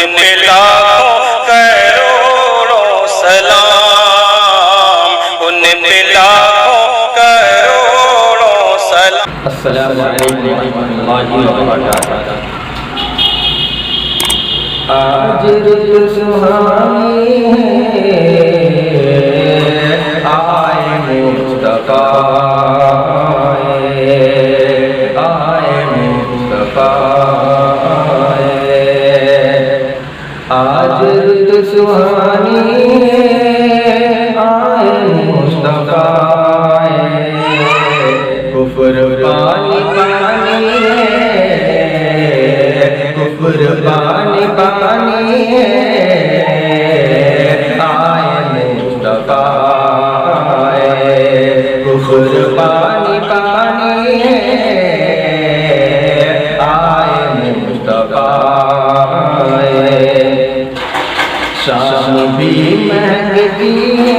پہ لاکھوں کروڑوں سلام، ان پہ لاکھوں کروڑوں سلام۔ السلام علیکم ورحمۃ اللہ وبرکاتہ۔ آج رت سہانی ہے، آئے مصطفیٰ، آئے مصطفیٰ، آج رت سہانی ہے، آئے مصطفیٰ، کفر پانی پانی ہے، کفر پانی پانی ہے، آئے مصطفیٰ، کفر پانی پانی ہے، آئے مصطفیٰ۔ شام بھی مہکتی ہے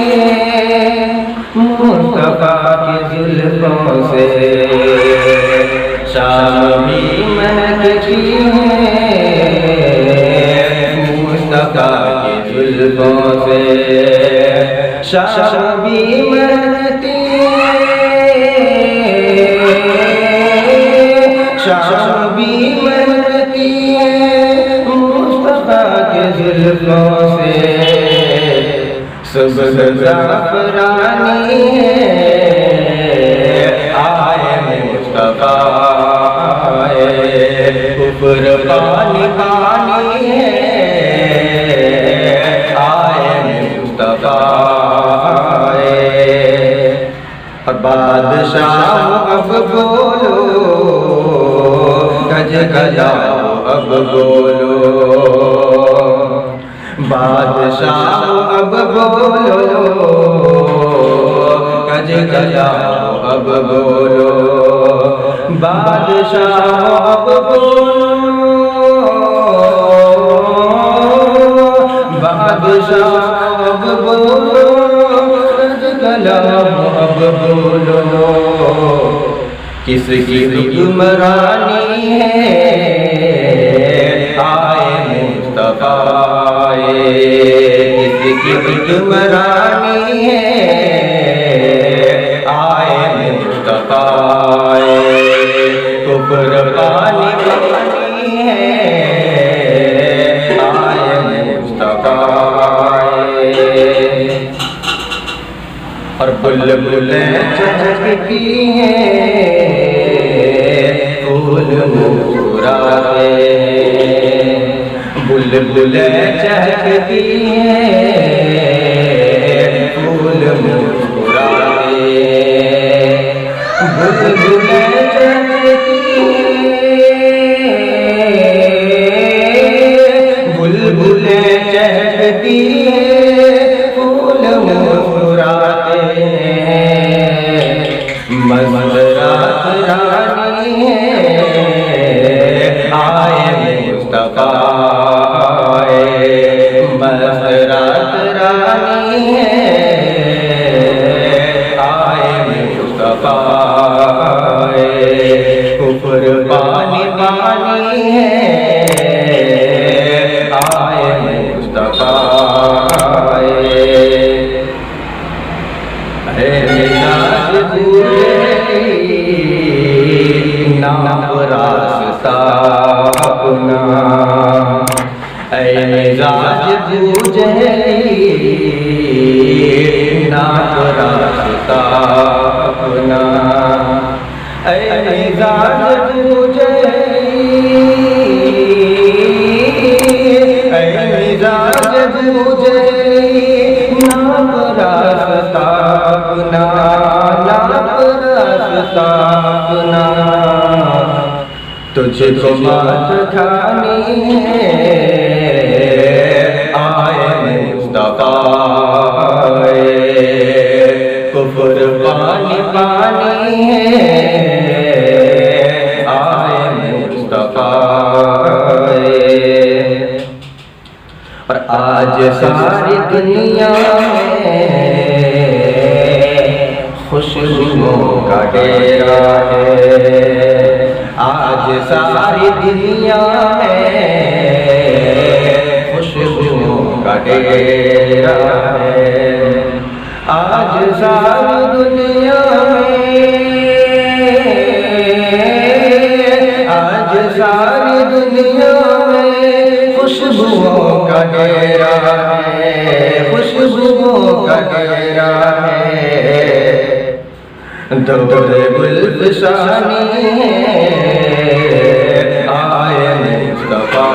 مصطفیٰ کی زلفوں سے، شام بھی مہکتی ہے مصطفیٰ کی زلفوں سے، شام بھی مہکتی ہے، شام بھی مہکتی ہے مصطفیٰ کی زلفوں سے، صبح زعفرانی ہے، آئے مصطفیٰ، کفر پانی پانی ہے، آئے مصطفیٰ۔ اور بادشاہ اب بولو، گج گجاؤ اب بولو، بادشاہ اب بولو، گج گجاؤ اب بولو، بادشاہ اب بولو، بادشاہ اب بولو، گج گجاؤ اب بولو، کس کی حکمرانی ہے، آئے مصطفیٰ، کس کی حکمرانی ہے، آئے مصطفیٰ، کفر پانی پانی ہے، آئے مصطفیٰ۔ اور بلبلیں چہکتی ہیں پھول مسکراتے ہیں، بلبلیں چہکتی ہیں پھول مسکراتے ہیں، بلبلیں چہکتی ہیں، بلبلیں چہکتی ہیں پھول مسکراتے ہیں، مست رات رانی ہے، آئے مصطفیٰ، مست رات رانی ہے، آئے مصطفیٰ، کفر پانی پانی ہے، آئے مصطفیٰ۔ اے مزاج بوجھے نام راستہ اپنا، اے مزاج بوجھے نام راستہ اپنا، اے مزاج بوجھے، اے مزاج بوجھے نام راستہ اپنا، نام راستہ اپنا، تجھ کو مات کھانی ہے، آئے مصطفیٰ، کفر پانی پانی ہے، آئے مصطفیٰ۔ اور آج ساری دنیا میں خوشبوؤں کا ڈیرا ہے، آج ساری دنیا میں ڈیرا ہے آج ساری دنیا میں آج ساری دنیا میں خوشبوؤں کا ڈیرا ہے خوشبوؤں کا ڈیرا ہے دور گلفشانی آئے مصطفیٰ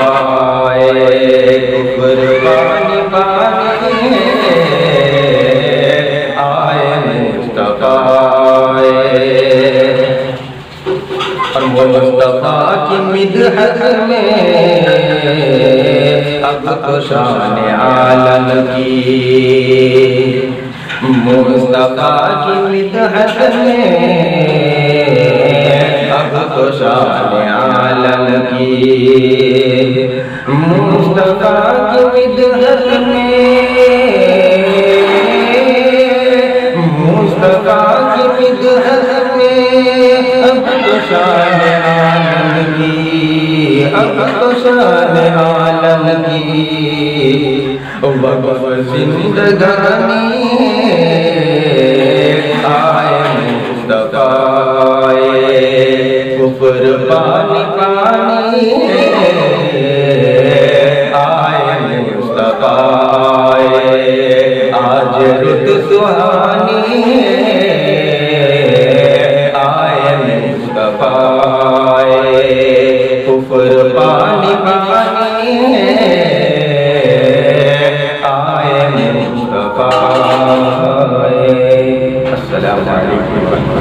قربانی پانی آئے مصطفیٰ اور وہ مصطفیٰ کی مدحت میں اب تو شان عالم کی مصطفیٰ کی مدحت میں اب تو شان عالم کی مصطفیٰ کی مدحت میں مصطفیٰ کی مدحت میں اب تو شان عالم کی اب تو شان عالم کی وقف زندگانی آئے مصطفیٰ کفر پانی پانی آئے مصطفیٰ آج رت سہانی آئے مصطفیٰ کفر پانی پانی آئے مصطفیٰ السلام علیکم.